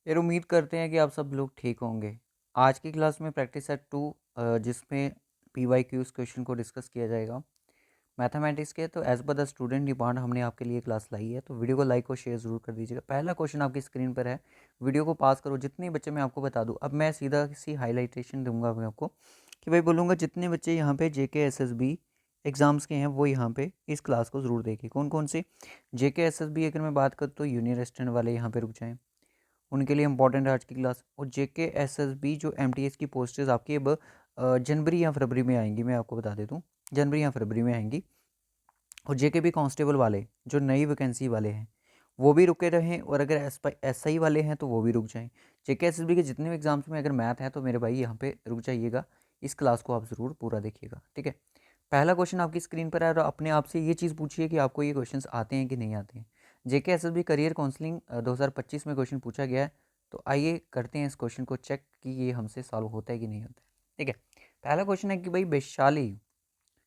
यार उम्मीद करते हैं कि आप सब लोग ठीक होंगे। आज की क्लास में प्रैक्टिस सेट 2 जिसमें पीवाईक्यूज क्वेश्चन को डिस्कस किया जाएगा मैथमेटिक्स के। तो as per the student demand हमने आपके लिए क्लास लाई है, तो वीडियो को लाइक और शेयर ज़रूर कर दीजिएगा। पहला क्वेश्चन आपकी स्क्रीन पर है, वीडियो को पास करो। जितने बच्चे मैं आपको बता दूं, अब मैं सीधा सी हाईलाइटेशन दूंगा मैं आपको कि भाई बोलूँगा जितने बच्चे यहाँ पे जेके एसएसबी एग्ज़ाम्स के हैं वो यहाँ पे इस क्लास को ज़रूर देखिए। कौन कौन से जेके एसएसबी अगर मैं बात करूँ तो यूनियन रेस्टोरेंट वाले यहाँ पे रुक जाएँ, उनके लिए इंपॉर्टेंट है आज की क्लास। और जेके एसएसबी जो एमटीएस की पोस्टेज आपकी अब जनवरी या फरवरी में आएंगी, मैं आपको बता देता हूँ जनवरी या फरवरी में आएंगी। और जेके भी कांस्टेबल वाले जो नई वैकेंसी वाले हैं वो भी रुके रहें, और अगर एसआई वाले हैं तो वो भी रुक जाएं। जेके एसएसबी के जितने भी एग्जाम्स में अगर मैथ है तो मेरे भाई यहाँ पे रुक जाइएगा, इस क्लास को आप ज़रूर पूरा देखिएगा, ठीक है। पहला क्वेश्चन आपकी स्क्रीन पर है और अपने आप से ये चीज़ पूछिए कि आपको ये क्वेश्चंस आते हैं कि नहीं आते हैं। जेके एसएसबी करियर काउंसलिंग 2025 में क्वेश्चन पूछा गया है, तो आइए करते हैं इस क्वेश्चन को चेक कि ये हमसे सॉल्व होता है कि नहीं होता है, ठीक है। पहला क्वेश्चन है कि भाई वैशाली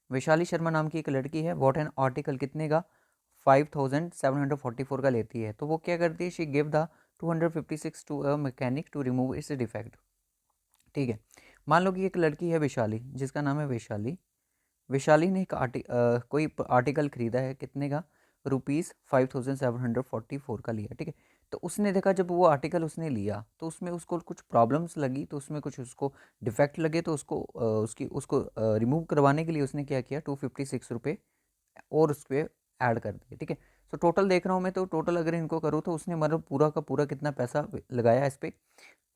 वैशाली शर्मा नाम की एक लड़की है, वॉट एन आर्टिकल कितने का 5744 का लेती है। तो वो क्या करती है, she give the 256 to a mechanic to remove its defect, ठीक है। मान लो कि एक लड़की है वैशाली, जिसका नाम है वैशाली। वैशाली ने एक कोई आर्टिकल खरीदा है, कितने का, ₹5744 का लिया, ठीक है। तो उसने देखा जब वो आर्टिकल उसने लिया तो उसमें उसको कुछ प्रॉब्लम्स लगी, तो उसमें कुछ उसको डिफेक्ट लगे, तो उसको रिमूव करवाने के लिए उसने क्या किया, ₹256 और उस पर ऐड कर दिए, ठीक है। तो टोटल देख रहा हूँ मैं, तो टोटल अगर इनको करूँ तो उसने मतलब पूरा का पूरा कितना पैसा लगाया इस पर,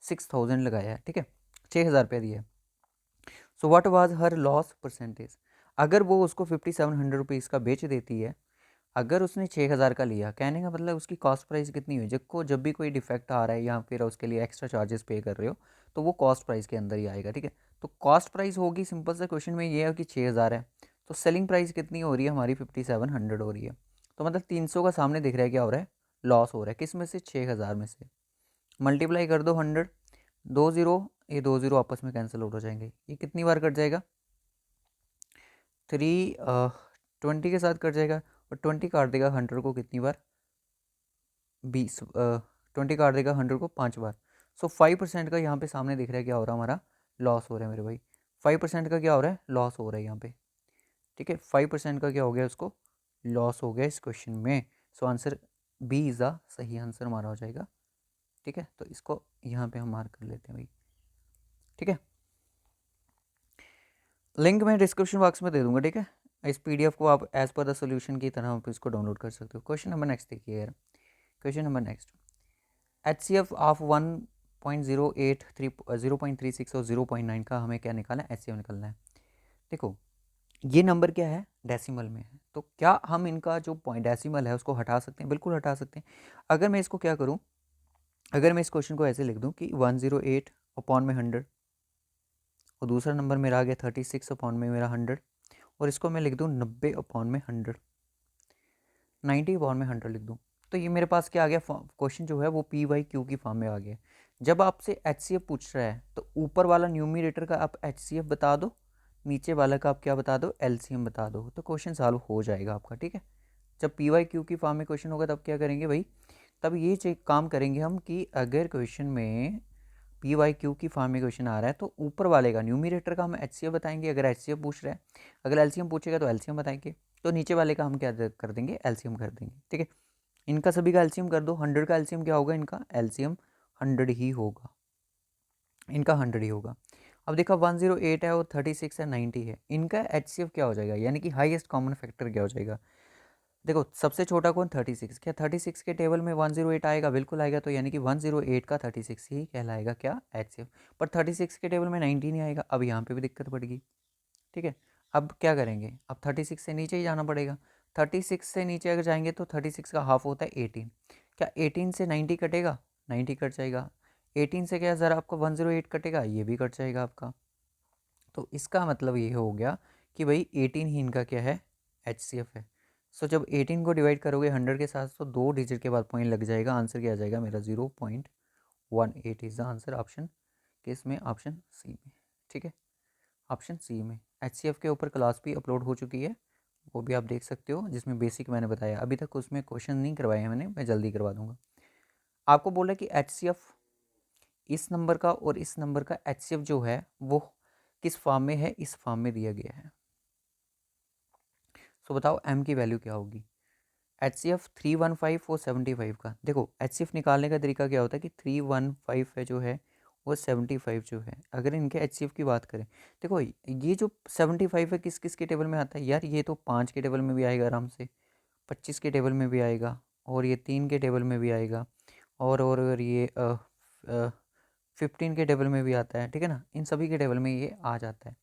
6000 लगाया है, ठीक है, 6000 रुपये दिया। So what was her loss percentage, अगर वो उसको 5700 रुपीज़ का बेच देती है, अगर उसने 6000 का लिया, कहने का मतलब उसकी कॉस्ट प्राइस कितनी हुई, जब भी कोई डिफेक्ट आ रहा है या फिर उसके लिए एक्स्ट्रा चार्जेस पे कर रहे हो तो वो कॉस्ट प्राइस के अंदर ही आएगा, ठीक है। तो कॉस्ट प्राइस होगी, सिंपल सा क्वेश्चन में ये है कि 6000 है, तो सेलिंग प्राइस कितनी हो रही है हमारी, 5700 हो रही है। तो मतलब 300 का सामने दिख रहा है क्या हो रहा है, लॉस हो रहा है, किस में से, 6000 में से। मल्टीप्लाई कर दो 100, 2 0, ये 2 0 आपस में कैंसिल आउट हो जाएंगे, ये कितनी बार कट जाएगा, 20 के साथ कट जाएगा, और 20 काट देगा 100 को कितनी बार, 20, 20 काट देगा 100 को 5 बार। सो 5% का यहाँ पे सामने दिख रहा है क्या हो रहा है, हमारा लॉस हो रहा है मेरे भाई। 5% का क्या हो रहा है, लॉस हो रहा है यहाँ पे, ठीक है। 5% का क्या हो गया, उसको लॉस हो गया इस क्वेश्चन में। So answer B is the सही आंसर हमारा हो जाएगा, ठीक है। तो इसको यहाँ पे हम मार्क कर लेते हैं भाई, ठीक है। लिंक मैं डिस्क्रिप्शन बॉक्स में दे दूंगा, ठीक है। इस पीडीएफ को आप एज पर द सोल्यूशन की तरह आप इसको डाउनलोड कर सकते हो। क्वेश्चन नंबर नेक्स्ट देखिए यार, question number next, H C F of 1.083 0.36 और 0.9 का हमें क्या निकालना है, एच सी एफ निकालना है। देखो ये नंबर क्या है, डेसिमल में है, तो क्या हम इनका जो पॉइंट डेसिमल है उसको हटा सकते हैं, बिल्कुल हटा सकते हैं। अगर मैं इसको क्या करूँ, अगर मैं इस क्वेश्चन को ऐसे लिख दूँ कि 108 अपॉन में 100, और दूसरा नंबर मेरा आ गया 36 अपॉन में मेरा 100, और इसको मैं लिख दूँ 90 अपॉन में 100, 90 अपॉन में 100 लिख दूँ, तो ये मेरे पास क्या आ गया, क्वेश्चन जो है वो पी वाई क्यू की फॉर्म में आ गया। जब आपसे एच सी एफ पूछ रहा है तो ऊपर वाला न्यूमिनेटर का आप एच सी एफ बता दो, नीचे वाला का आप क्या बता दो, एल सी एम बता दो, तो क्वेश्चन सॉल्व हो जाएगा आपका, ठीक है। जब पी वाई क्यू की फॉर्म में क्वेश्चन होगा तब क्या करेंगे भाई, तब ये काम करेंगे हम कि अगर क्वेश्चन में पी वाई क्यू की फॉर्म में क्वेश्चन आ रहा है तो ऊपर वाले का न्यूमिनेटर का हम एच सी एफ बताएंगे, अगर एच सी एफ पूछ रहा है, अगर एल सी एम पूछेगा तो एल सी एम बताएंगे, तो नीचे वाले का हम क्या कर देंगे, एल सी एम कर देंगे, ठीक है। इनका सभी का एलसीएम कर दो, 100 का एलसीएम क्या होगा, इनका एलसीएम 100 ही होगा, इनका 100 ही होगा। अब देखा 108 है और 36 है, 90 है, इनका एचसीएफ क्या हो जाएगा, यानी कि हाईएस्ट कॉमन फैक्टर क्या हो जाएगा। देखो सबसे छोटा कौन, 36, क्या 36 के टेबल में 108 आएगा, बिल्कुल आएगा, तो यानी कि 108 का 36 ही कहलाएगा क्या, एचसीएफ। पर 36 के टेबल में 90 नहीं आएगा, अब यहाँ पे भी दिक्कत पड़ेगी, ठीक है। अब क्या करेंगे, अब 36 से नीचे ही जाना पड़ेगा। 36 से नीचे अगर जाएंगे तो 36 का हाफ होता है 18, क्या 18 से 90 कटेगा, 90 कट जाएगा। 18 से क्या ज़रा आपका 108 कटेगा, ये भी कट जाएगा आपका। तो इसका मतलब ये हो गया कि भाई 18 ही इनका क्या है, एच सी एफ है। सो जब 18 को डिवाइड करोगे 100 के साथ तो 2 डिजिट के बाद पॉइंट लग जाएगा, आंसर क्या आ जाएगा मेरा 0.18 इज द आंसर, ऑप्शन किस में, ऑप्शन सी में, ठीक है। ऑप्शन सी में एच सी एफ के ऊपर क्लास भी अपलोड हो चुकी है, वो भी आप देख सकते हो, जिसमें बेसिक मैंने बताया, अभी तक उसमें क्वेश्चन नहीं करवाए हैं मैंने, मैं जल्दी करवा दूंगा। आपको बोला कि एच सी एफ इस नंबर का और इस नंबर का HCF जो है वो किस फॉर्म में है, इस फॉर्म में दिया गया है। सो बताओ m की वैल्यू क्या होगी। HCF 315 और 75 का, देखो HCF निकालने का तरीका क्या होता है कि 315 है जो है वो 75 जो है, अगर इनके HCF की बात करें, देखो ये जो 75 है किस किस के टेबल में आता है यार, ये तो 5 के टेबल में भी आएगा आराम से, 25 के टेबल में भी आएगा, और ये 3 के टेबल में भी आएगा, और ये 15 के टेबल में भी आता है, ठीक है ना, इन सभी के टेबल में ये आ जाता है।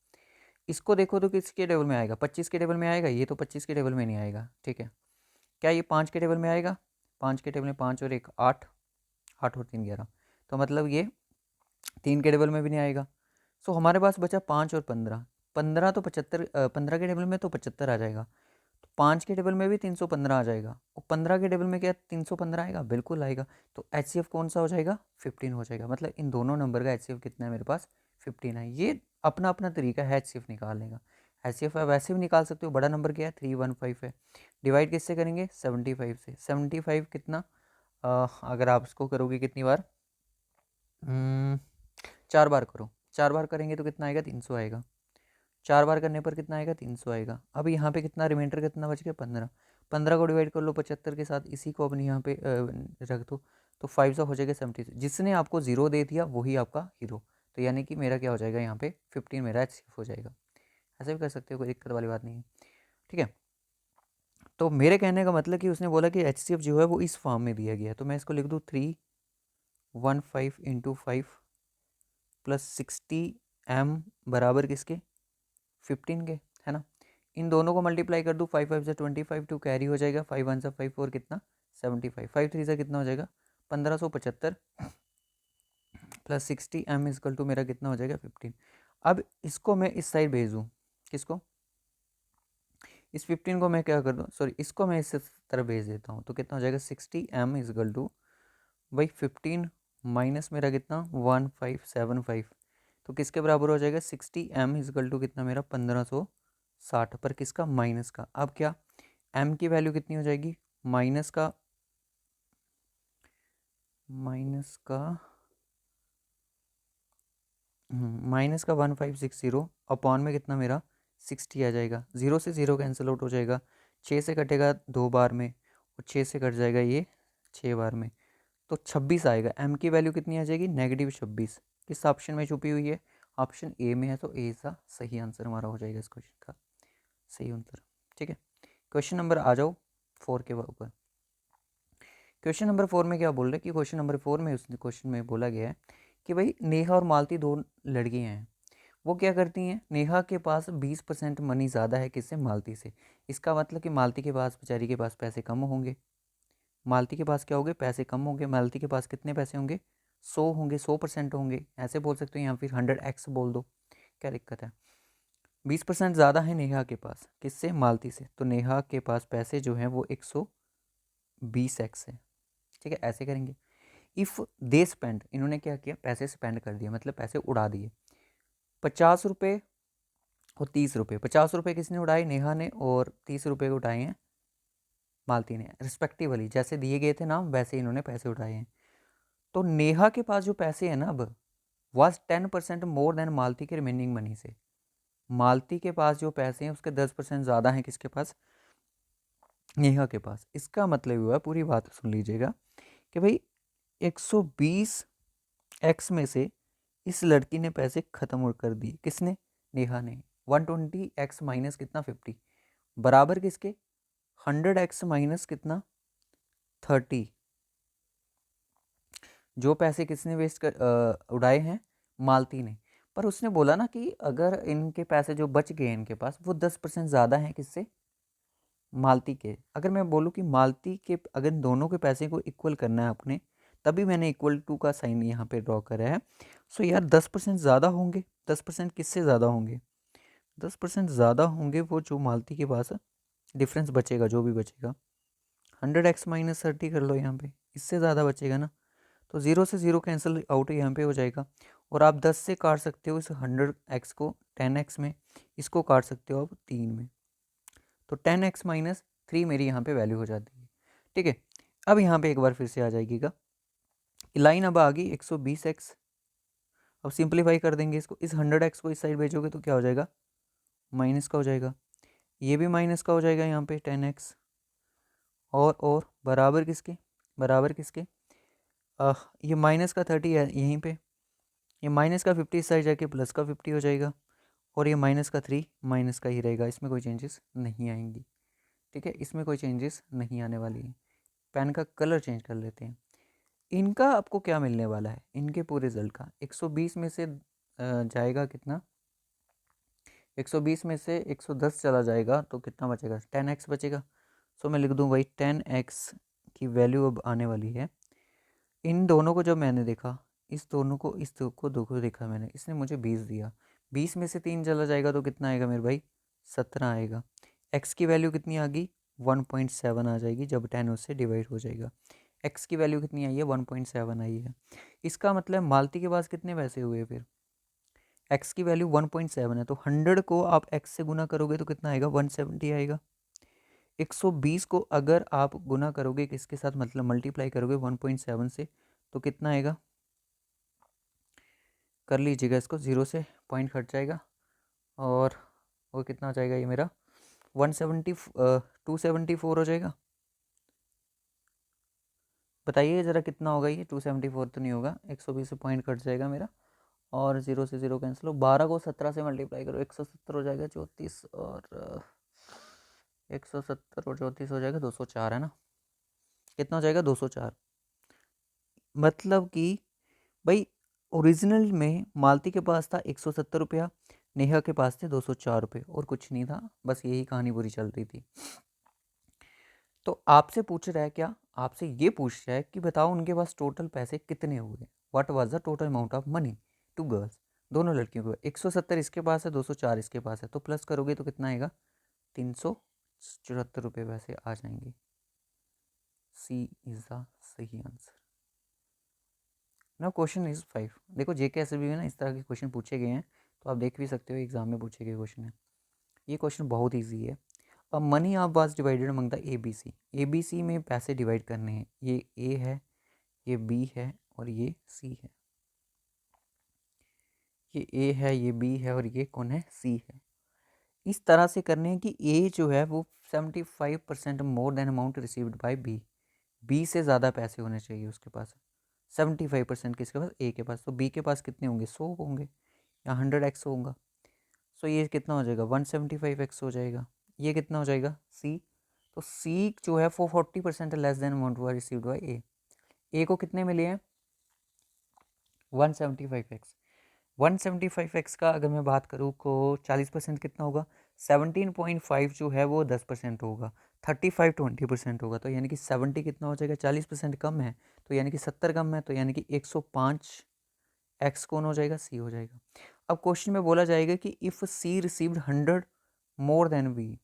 इसको देखो तो किसके टेबल में आएगा, 25 के टेबल में आएगा, ये तो 25 के टेबल में नहीं आएगा, ठीक है। क्या ये 5 के टेबल में आएगा, 5 के टेबल में 5 और 1 8, 8 और 3 11, तो मतलब ये 3 के टेबल में भी नहीं आएगा। सो हमारे पास बचा 5 और 15, 15 तो 75, 15 के टेबल में तो 75 आ जाएगा, तो 5 के टेबल में भी 315 आ जाएगा, और 15 के टेबल में क्या 315 आएगा, बिल्कुल आएगा। तो HCF कौन सा हो जाएगा, 15 हो जाएगा। मतलब इन दोनों नंबर का HCF कितना है मेरे पास, 15 है। ये अपना अपना तरीका है HCF निकालने का। HCF आप वैसे भी निकाल सकते हो, बड़ा नंबर क्या है 315 है, डिवाइड किससे करेंगे 75 से। 75 कितना, अगर आप इसको करोगे कितनी बार, 4 बार करो, 4 बार करेंगे तो कितना आएगा 300 आएगा, 4 बार करने पर कितना आएगा 300 आएगा। अब यहाँ पे कितना रिमाइंडर कितना बच गया 15, 15 को डिवाइड कर लो 75 के साथ, इसी को अपने यहाँ पे रख दो, तो 5 हो जाएगा 70। जिसने आपको 0 दे दिया वही आपका हीरो, तो यानी कि मेरा क्या हो जाएगा यहाँ पे 15 मेरा HCF हो जाएगा। ऐसे भी कर सकते हो, कोई दिक्कत वाली बात नहीं है, ठीक है। तो मेरे कहने का मतलब कि उसने बोला कि HCF जो है वो इस फॉर्म में दिया गया है, तो मैं इसको लिख दूँ 315 इंटू 5 प्लस 60m बराबर किसके 15 के, है ना। इन दोनों को मल्टीप्लाई कर दूँ, 5 5 से 25, 2 कैरी हो जाएगा, 5 1 से 5 और कितना 75, 5 3 से कितना हो जाएगा 1575 प्लस 60m इजकल टू मेरा कितना हो जाएगा 15। अब इसको मैं इस साइड भेज दूँ, किसको, इस 15 को मैं क्या कर दूँ, सॉरी इसको मैं इस तरफ भेज देता हूँ, तो कितना हो जाएगा 60m इजकल टू भाई 15 माइनस मेरा कितना 1575, तो किसके बराबर हो जाएगा 60m इजकल टू कितना मेरा 1560 पर किसका माइनस का। अब क्या m की वैल्यू कितनी हो जाएगी, माइनस का 1560 अपॉन में कितना मेरा 60 आ जाएगा, 0 से 0 कैंसिल आउट हो जाएगा, 6 से कटेगा 2 बार में, और 6 से कट जाएगा ये 6 बार में, तो 26 आएगा। m की वैल्यू कितनी आ जाएगी -26। किस ऑप्शन में छुपी हुई है, ऑप्शन ए में है, तो ए सा सही आंसर हमारा हो जाएगा इस क्वेश्चन का सही आंसर, ठीक है। क्वेश्चन नंबर आ जाओ 4 के ऊपर। क्वेश्चन नंबर 4 में क्या बोल रहे हैं कि क्वेश्चन नंबर 4 में उस क्वेश्चन में बोला गया है कि भाई नेहा और मालती दो लड़कियां हैं, वो क्या करती हैं, नेहा के पास 20% मनी ज़्यादा है किससे, मालती से। इसका मतलब कि मालती के पास, बेचारी के पास पैसे कम होंगे, मालती के पास क्या होंगे पैसे कम होंगे। मालती के पास कितने पैसे होंगे 100 होंगे, 100% होंगे, ऐसे बोल सकते हो, या फिर 100x बोल दो, क्या दिक्कत है। 20% ज़्यादा है नेहा के पास किससे, मालती से, तो नेहा के पास पैसे जो हैं वो 120x है, ठीक है। ऐसे करेंगे, इफ़ दे स्पेंड, इन्होंने क्या किया पैसे स्पेंड कर दिए, मतलब पैसे उड़ा दिए, 50 रुपये और 30 रुपये। 50 रुपये किसने उड़ाए, नेहा ने, और 30 रुपये उठाए हैं मालती ने, रिस्पेक्टिवली जैसे दिए गए थे नाम वैसे इन्होंने पैसे उठाए हैं। तो नेहा के पास जो पैसे हैं ना अब वाज 10% मोर देन मालती के रिमेनिंग मनी से। मालती के पास जो पैसे हैं उसके 10% ज़्यादा हैं किसके पास, नेहा के पास। इसका मतलब हुआ, पूरी बात सुन लीजिएगा, कि भाई 120x में से इस लड़की ने पैसे ख़त्म कर दिए, किसने, नेहा ने। 120x माइनस कितना 50 बराबर किसके 100x माइनस कितना 30। जो पैसे किसने उड़ाए हैं, मालती ने। पर उसने बोला ना कि अगर इनके पैसे जो बच गए इनके पास वो 10% ज़्यादा हैं किससे, मालती के। अगर मैं बोलूँ कि मालती के, अगर दोनों के पैसे को इक्वल करना है अपने, तभी मैंने इक्वल टू का साइन यहाँ पे ड्रॉ करा है। सो यार 10% ज़्यादा होंगे, 10% किससे ज़्यादा होंगे, 10% ज़्यादा होंगे वो जो मालती के पास डिफरेंस बचेगा, जो भी बचेगा 100x माइनस 30 कर लो यहाँ पे, इससे ज़्यादा बचेगा ना, तो 0 से 0 कैंसिल आउट यहाँ पे हो जाएगा। और आप 10 से काट सकते हो इस 100x को 10x में, इसको काट सकते हो आप 3 में, तो 10x माइनस 3 मेरी यहाँ पे वैल्यू हो जाती है, ठीक है। अब यहाँ पे एक बार फिर से आ जाएगी लाइन, अब आ गई 120x अब सिंप्लीफाई कर देंगे इसको, इस 100x को इस साइड भेजोगे तो क्या हो जाएगा, माइनस का हो जाएगा, ये भी माइनस का हो जाएगा यहाँ पे 10x, और बराबर किसके, बराबर किसके, ये माइनस का 30 है यहीं पे, ये माइनस का 50 इस साइड जाके प्लस का 50 हो जाएगा, और ये माइनस का 3 माइनस का ही रहेगा, इसमें कोई चेंजेस नहीं आएंगी। ठीक है, इसमें कोई चेंजेस नहीं आने वाली है। पेन का कलर चेंज कर लेते हैं। इनका आपको क्या मिलने वाला है, इनके पूरे रिजल्ट का 120 में से जाएगा कितना, 120 में से 110 चला जाएगा तो कितना बचेगा, 10x बचेगा। सो मैं लिख दूँ भाई 10x की वैल्यू अब आने वाली है। इन दोनों को जब मैंने देखा, इस दोनों को, इस दो को देखा मैंने, इसने मुझे 20 दिया, 20 में से 3 चला जाएगा तो कितना आएगा मेरे भाई, 17 आएगा। x की वैल्यू कितनी आ गई, 1.7 आ जाएगी जब 10 उससे डिवाइड हो जाएगा। x की वैल्यू कितनी आई है, 1.7 आई है। इसका मतलब मालती के पास कितने पैसे हुए फिर, x की वैल्यू 1.7 है, तो 100 को आप x से गुना करोगे तो कितना आएगा, 170 आएगा। 120 को अगर आप गुना करोगे किसके साथ, मतलब मल्टीप्लाई करोगे 1.7 से, तो कितना आएगा, कर लीजिएगा इसको, 0 से पॉइंट कट जाएगा, और वो कितना हो जाएगा, ये मेरा 274 हो जाएगा। बताइए ज़रा कितना होगा ये, 274 तो नहीं होगा, 120 से पॉइंट कट जाएगा मेरा, और 0 से 0 कैंसिल हो, 12 को 17 से मल्टीप्लाई करो, 170 हो जाएगा, 34 और 170 और 34 हो जाएगा 204, है ना, कितना हो जाएगा 204। मतलब कि भाई ओरिजिनल में मालती के पास था 170 रुपया, नेहा के पास थे 204 रुपये, और कुछ नहीं था, बस यही कहानी पूरी चल रही थी। तो आपसे पूछ रहा है क्या, आपसे ये पूछ रहा है कि बताओ उनके पास टोटल पैसे कितने हुए, what was the total amount of money to girls, दोनों लड़कियों को। 170 इसके पास है, 204 इसके पास है, तो प्लस करोगे तो कितना आएगा, 374 रुपये पैसे आ जाएंगे। सी इज द सही आंसर। ना क्वेश्चन इज 5। देखो जेके एस भी है ना, इस तरह के क्वेश्चन पूछे गए हैं, तो आप देख भी सकते हो एग्जाम में पूछे गए क्वेश्चन है। ये क्वेश्चन बहुत ईजी है। अब मनी आप was divided among the A B C में पैसे डिवाइड करने हैं, ये ए है, ये बी है, और ये सी है। ये ए है, ये बी है, और ये कौन है, सी है। इस तरह से करने हैं कि ए जो है वो 75% more than amount received by B, B से ज़्यादा पैसे होने चाहिए उसके पास। 75% किसके पास, ए के पास, तो बी के पास कितने होंगे, 100 होंगे, या 100x होगा। सो ये कितना हो जाएगा, 175x हो जाएगा। ये कितना हो जाएगा, सी, तो सी जो है वो 40% लेस देन अमाउंट हुआ रिसीव्ड बाय ए को कितने मिले हैं, 175x। 175x का अगर मैं बात करूँ तो 40% कितना होगा, 17.5 जो है वो 10% होगा, 35 20% होगा, तो यानी कि 70 कितना हो जाएगा, 40% कम है, तो यानी कि 70 कम है, तो यानी कि 105 एक्स कौन हो जाएगा, सी हो जाएगा। अब क्वेश्चन में बोला जाएगा कि if C received 100 more than B,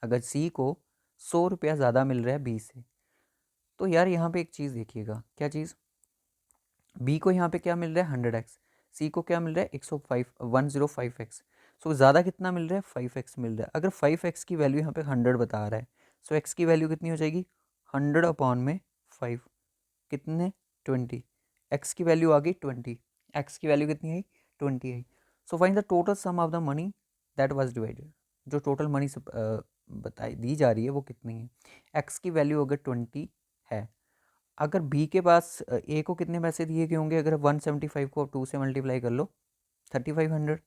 अगर सी को 100 रुपया ज़्यादा मिल रहा है बी से, तो यार यहाँ पे एक चीज़ देखिएगा, क्या चीज़, बी को यहाँ पे क्या मिल रहा है 100x, सी को क्या मिल रहा है 105x। सो ज़्यादा कितना मिल रहा है, 5x मिल रहा है। अगर 5x की वैल्यू यहाँ पे 100 बता रहा है, सो x की वैल्यू कितनी हो जाएगी, 100 अपॉन में 5, कितने 20, x की वैल्यू आ गई 20, x की वैल्यू कितनी आई 20 आई। So find the total sum of the money that was divided, जो टोटल मनी बताई दी जा रही है वो कितनी है। x की वैल्यू अगर 20 है, अगर बी के पास ए को कितने पैसे दिए गए होंगे, अगर 175 को 2 से मल्टीप्लाई कर लो 3500,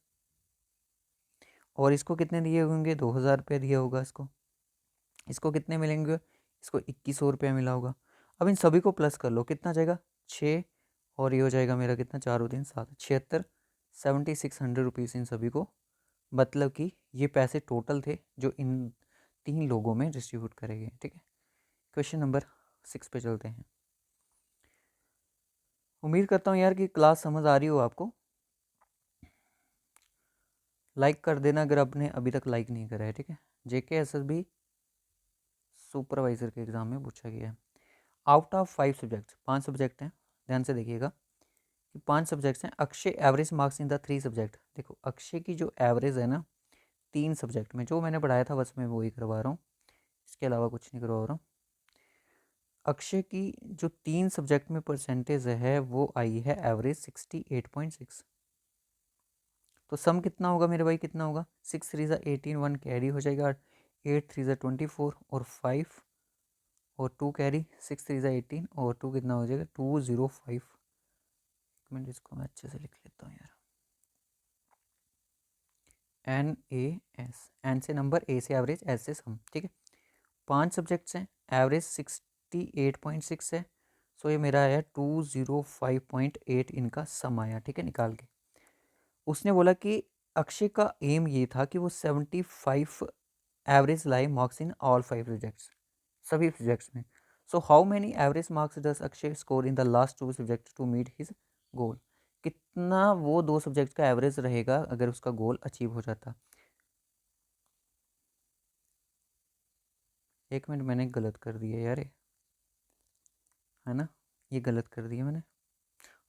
और इसको कितने दिए होंगे, 2000 रुपये दिया होगा इसको कितने मिलेंगे, इसको 2100 रुपया मिला होगा। अब इन सभी को प्लस कर लो, कितना जाएगा 6, और ये हो जाएगा मेरा कितना, 4 और 3 7, 76, 7600 रुपीज़ इन सभी को, मतलब कि ये पैसे टोटल थे जो इन 3 लोगों में डिस्ट्रीब्यूट करे गए। ठीक है, क्वेश्चन नंबर 6 पे चलते हैं। उम्मीद करता हूँ यार कि क्लास समझ आ रही हो आपको। लाइक कर देना अगर आपने अभी तक लाइक नहीं करा है। ठीक है, जेके एसएसबी सुपरवाइज़र के एग्ज़ाम में पूछा गया है। आउट ऑफ 5 सब्जेक्ट्स, 5 सब्जेक्ट हैं, ध्यान से देखिएगा कि 5 सब्जेक्ट्स हैं। Akshay average marks in the 3 subject. देखो अक्षय की जो एवरेज है ना 3 सब्जेक्ट में, जो मैंने पढ़ाया था बस मैं वही करवा रहा हूँ, इसके अलावा कुछ नहीं करवा रहा हूँ। अक्षय की जो 3 सब्जेक्ट में परसेंटेज है वो आई है एवरेज 68.6। तो सम कितना होगा मेरे भाई, कितना होगा, 6 3 18, 1 कैरी हो जाएगा, 8 3 24 और 5 और 2 कैरी, 6 3 18 और 2 कितना हो जाएगा 205। एक मिनट इसको मैं अच्छे से लिख लेता हूँ यार, NAS, एन से नंबर, ए से एवरेज, एस से सम, ठीक है। 5 सब्जेक्ट्स हैं, एवरेज 68.6 है, सो ये मेरा आया 205.8 इनका सम आया, ठीक है, निकाल के। उसने बोला कि अक्षय का एम ये था कि वो 75 एवरेज लाए मार्क्स इन ऑल 5 सब्जेक्ट्स, सभी सब्जेक्ट्स में। So how many average marks does Akshay score in the last 2 subjects to meet his goal, कितना वो 2 सब्जेक्ट का एवरेज रहेगा अगर उसका गोल अचीव हो जाता। एक मिनट, मैंने गलत कर दिया यार, है ना, ये गलत कर दिया मैंने।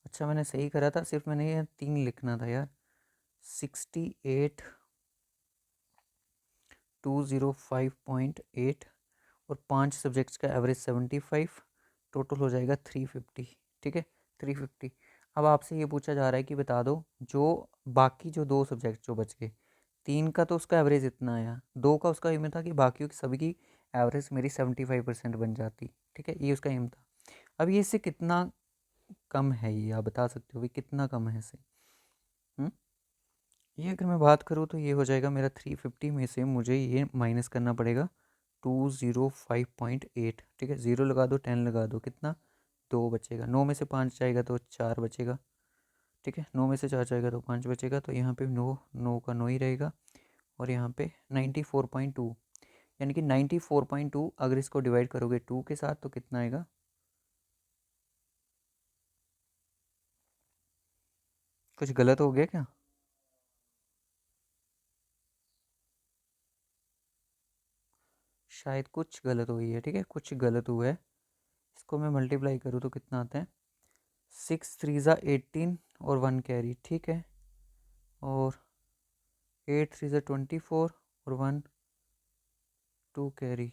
अच्छा मैंने सही करा था, सिर्फ मैंने ये 3 लिखना था यार। 68 205.8 और 5 सब्जेक्ट्स का एवरेज 75, टोटल हो जाएगा 350, ठीक है 350। अब आपसे ये पूछा जा रहा है कि बता दो जो बाकी जो 2 सब्जेक्ट जो बच गए, 3 का तो उसका एवरेज इतना आया, 2 का उसका एम था कि बाकी की सभी की एवरेज मेरी 75% बन जाती, ठीक है, ये उसका एम था। अब ये इससे कितना कम है, ये आप बता सकते हो भाई कितना कम है इससे। ये अगर मैं बात करूँ तो ये हो जाएगा मेरा 350 में से मुझे ये माइनस करना पड़ेगा 205.8, ठीक है, 0 लगा दो 10 लगा दो, कितना 2 बचेगा, 9 में से 5 जाएगा तो 4 बचेगा, ठीक है, 9 में से 4 जाएगा तो 5 बचेगा, तो यहाँ पे 9 9 का 9 ही रहेगा, और यहाँ पे 94.2, यानी कि 94.2 अगर इसको डिवाइड करोगे 2 के साथ तो कितना आएगा, कुछ गलत हो गया क्या, शायद कुछ गलत हुई है, ठीक है, कुछ गलत हुआ है। इसको मैं मल्टीप्लाई करूँ तो कितना आता है, 6 3 18 और 1 कैरी, ठीक है, और 8 3 24 और 1 2 कैरी,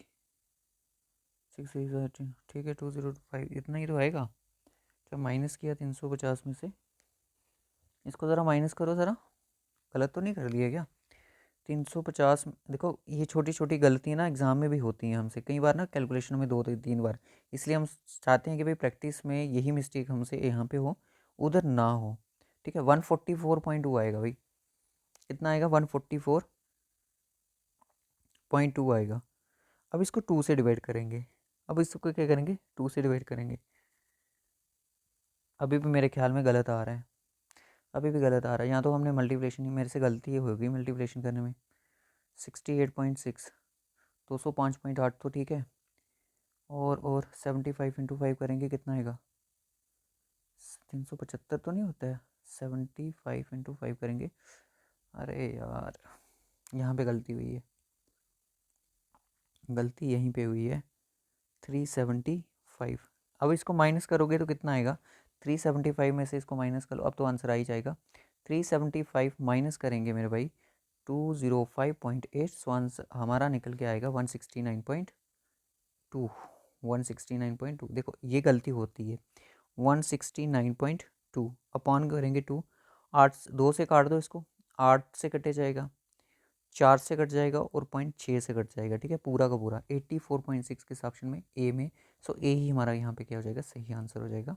6 3 18, ठीक है, 205, इतना ही तो आएगा। जब माइनस किया 350 में से, इसको ज़रा माइनस करो ज़रा, गलत तो नहीं कर लिया क्या, 350, देखो ये छोटी छोटी गलतियाँ ना एग्ज़ाम में भी होती हैं हमसे कई बार ना, कैलकुलेशन में 2 3 बार, इसलिए हम चाहते हैं कि भाई प्रैक्टिस में यही मिस्टेक हमसे यहाँ पे हो, उधर ना हो, ठीक है। 144.2 आएगा भाई, कितना आएगा 144.2 आएगा। अब इसको 2 से डिवाइड करेंगे, अब इसको क्या करेंगे 2 से डिवाइड करेंगे, अभी भी मेरे ख्याल में गलत आ रहा है, अभी भी गलत आ रहा है, यहाँ तो हमने मल्टीप्लिकेशन ही, मेरे से गलती होगी मल्टीप्लिकेशन करने में। 68.6, 205.8 तो ठीक है, और 75 × 5 करेंगे कितना आएगा, 375 तो नहीं होता है, 75 × 5 करेंगे, अरे यार यहाँ पे गलती हुई है, गलती यहीं पे हुई है, 375। अब इसको माइनस करोगे तो कितना आएगा, 375 में से इसको माइनस कर लो, अब तो आंसर आ ही जाएगा, 375 माइनस करेंगे मेरे भाई 205.8, सो आंसर हमारा निकल के आएगा 169.2, 169.2, देखो ये गलती होती है, 169.2 अपॉन करेंगे 2, 8 2 से काट दो इसको, 8 से कटे जाएगा, 4 से कट जाएगा और 0.6 से कट जाएगा, ठीक है, पूरा का पूरा 84.6 के ऑप्शन में ए में, सो ए ही हमारा यहाँ पे क्या हो जाएगा, सही आंसर हो जाएगा।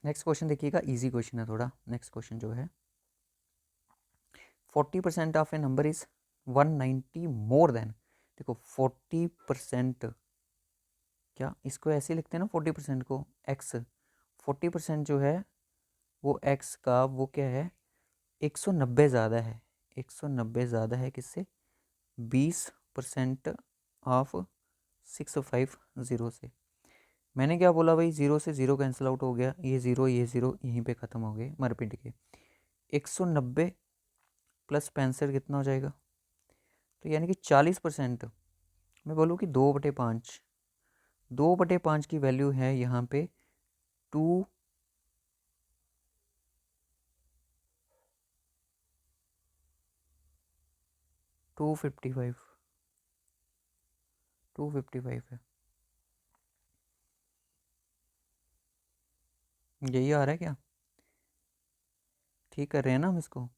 नेक्स्ट क्वेश्चन देखिएगा, इजी क्वेश्चन है थोड़ा, नेक्स्ट क्वेश्चन जो है 40% of A number is 190 more than, देखो 40%, क्या इसको ऐसे लिखते हैं ना 40% को एक्स, 40% जो है वो एक्स का वो क्या है 190 ज़्यादा है, 190 ज़्यादा है किससे, 20% ऑफ 650 से। मैंने क्या बोला भाई, 0 से 0 कैंसिल आउट हो गया, ये 0 यहीं पे ख़त्म हो गए मरपिट के, 190 प्लस 65 कितना हो जाएगा, तो यानी कि 40%, मैं बोलूँ कि 2/5, 2/5 की वैल्यू है यहाँ पे 2 255, 255 है, यही आ रहा है क्या, ठीक कर रहे हैं ना हम इसको।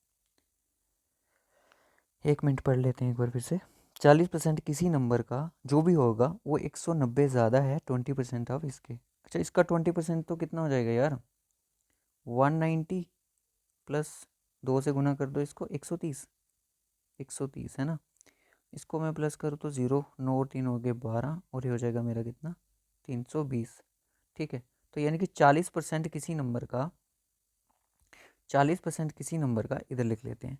1 मिनट पढ़ लेते हैं एक बार फिर से। 40% किसी नंबर का जो भी होगा वो 190 ज़्यादा है 20% ऑफ इसके। अच्छा, इसका 20% तो कितना हो जाएगा यार, 190 प्लस 2 से गुना कर दो इसको, 130। 130 है ना, इसको मैं प्लस करूँ तो 0, 9 और 3 हो गए 12, और ये हो जाएगा मेरा कितना, 320। ठीक है, तो यानी कि 40% किसी नंबर का, 40% किसी नंबर का, इधर लिख लेते हैं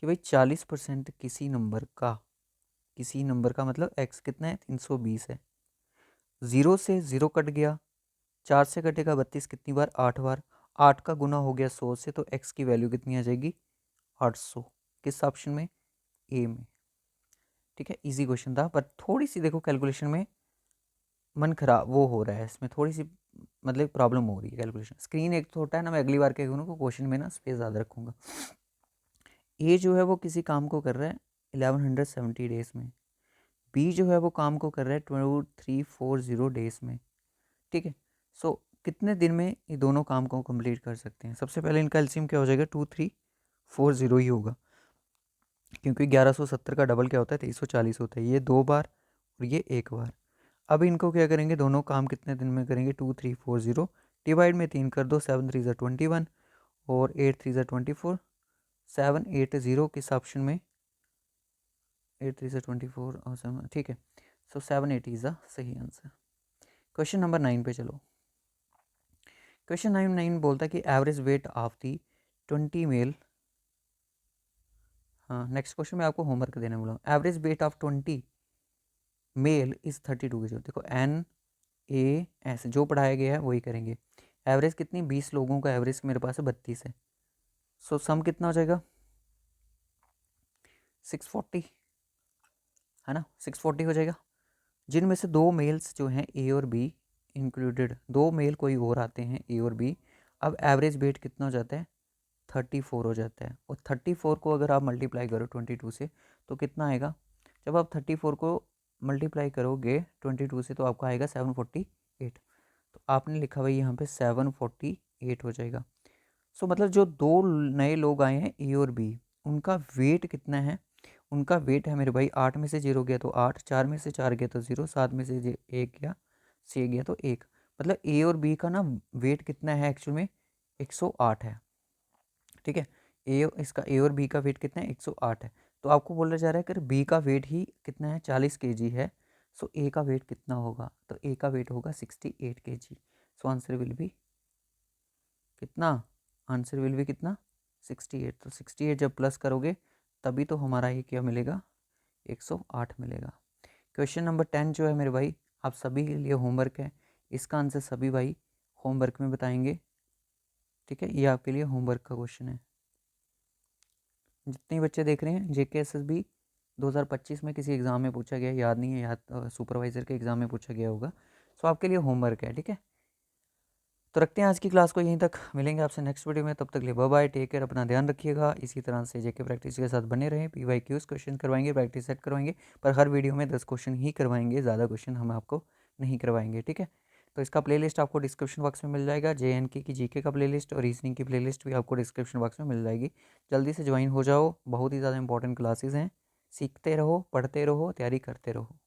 कि भाई 40% किसी नंबर का मतलब x कितना है, 320 है। 0 से 0 कट गया, 4 से कटेगा 32 कितनी बार, 8 बार। 8 का गुना हो गया 100 से, तो x की वैल्यू कितनी आ जाएगी, 800। किस ऑप्शन में, ए में। ठीक है, इजी क्वेश्चन था, पर थोड़ी सी देखो कैलकुलेशन में मन खराब वो हो रहा है, इसमें थोड़ी सी मतलब प्रॉब्लम हो रही है कैलकुलेशन। स्क्रीन एक तो होता है ना, मैं अगली बार क्या करूँगा, क्वेश्चन में ना स्पेस ज़्यादा रखूँगा। ए जो है वो किसी काम को कर रहा है 1170 डेज में, बी जो है वो काम को कर रहा है 2340 डेज में। ठीक है, सो कितने दिन में ये दोनों काम को कंप्लीट कर सकते हैं। सबसे पहले इनका एलसीएम क्या हो जाएगा, 2340 ही होगा, क्योंकि 1170 का डबल क्या होता है, 2340 होता है। ये 2 बार और ये 1 बार। अब इनको क्या करेंगे, दोनों काम कितने दिन में करेंगे, 2340 डिवाइड में 3 कर दो, 7 3 21 और 8 3 24, 780 किस ऑप्शन में, 8 3 24 और 7, ठीक है, सो 780 इज द सही आंसर। क्वेश्चन नंबर 9 पे चलो। क्वेश्चन 9 बोलता है कि average weight of the 20 male, हाँ नेक्स्ट क्वेश्चन में आपको होमवर्क देने बोला। Average weight of 20 male is 32 kg। देखो एन ए एस जो पढ़ाया गया है वही करेंगे। एवरेज कितनी, 20 लोगों का एवरेज मेरे पास है 32 है, सो सम कितना हो जाएगा, 640 है ना, 640 हो जाएगा। जिनमें से 2 मेल्स जो हैं ए और बी इंक्लूडेड, 2 मेल कोई और आते हैं ए और बी। अब एवरेज वेट कितना हो जाता है, 34 हो जाता है। और 34 को अगर आप मल्टीप्लाई करो 22 से तो कितना आएगा, जब आप 34 को मल्टीप्लाई करोगे 22 से तो आपका आएगा 748। तो आपने लिखा भाई यहाँ पे 748 हो जाएगा। सो मतलब जो 2 नए लोग आए हैं ए और बी, उनका वेट कितना है, उनका वेट है मेरे भाई 8 में से 0 गया तो 8, 4 में से 4 गया तो 0, 7 में से 1 गया 6 गया तो 1। मतलब ए और बी का ना वेट कितना है एक्चुअल में, 108 है। ठीक है, इसका ए और बी का वेट कितना है, 108 है। तो आपको बोला जा रहा है कि बी का वेट ही कितना है, 40 kg है। सो ए का वेट कितना होगा, तो ए का वेट होगा 68 kg। So answer will be कितना, आंसर विल बी कितना, 68। तो 68 जब प्लस करोगे तभी तो हमारा ये क्या मिलेगा, 108 मिलेगा। क्वेश्चन नंबर 10 जो है मेरे भाई आप सभी के लिए होमवर्क है, इसका आंसर सभी भाई होमवर्क में बताएंगे। ठीक है, ये आपके लिए होमवर्क का क्वेश्चन है। जितने बच्चे देख रहे हैं, जेके एसएसबी 2025 में किसी एग्ज़ाम में पूछा गया, याद नहीं है, याद सुपरवाइज़र के एग्ज़ाम में पूछा गया होगा। सो आपके लिए होमवर्क है। ठीक है, तो रखते हैं आज की क्लास को यहीं तक, मिलेंगे आपसे नेक्स्ट वीडियो में। तब तक लिए बाय बाय, टेक केयर, अपना ध्यान रखिएगा। इसी तरह से जेके प्रैक्टिस के साथ बने रहें, PYQs क्वेश्चन करवाएंगे, प्रैक्टिस सेट करवाएंगे, पर हर वीडियो में 10 क्वेश्चन ही करवाएंगे, ज़्यादा क्वेश्चन हम आपको नहीं करवाएंगे। ठीक है, तो इसका प्लेलिस्ट आपको डिस्क्रिप्शन बॉक्स में मिल जाएगा। JNK की जीके का प्लेलिस्ट और रीजनिंग की प्लेलिस्ट भी आपको डिस्क्रिप्शन बॉक्स में मिल जाएगी। जल्दी से ज्वाइन हो जाओ, बहुत ही ज़्यादा इंपॉर्टेंट क्लासेस हैं। सीखते रहो, पढ़ते रहो, तैयारी करते रहो।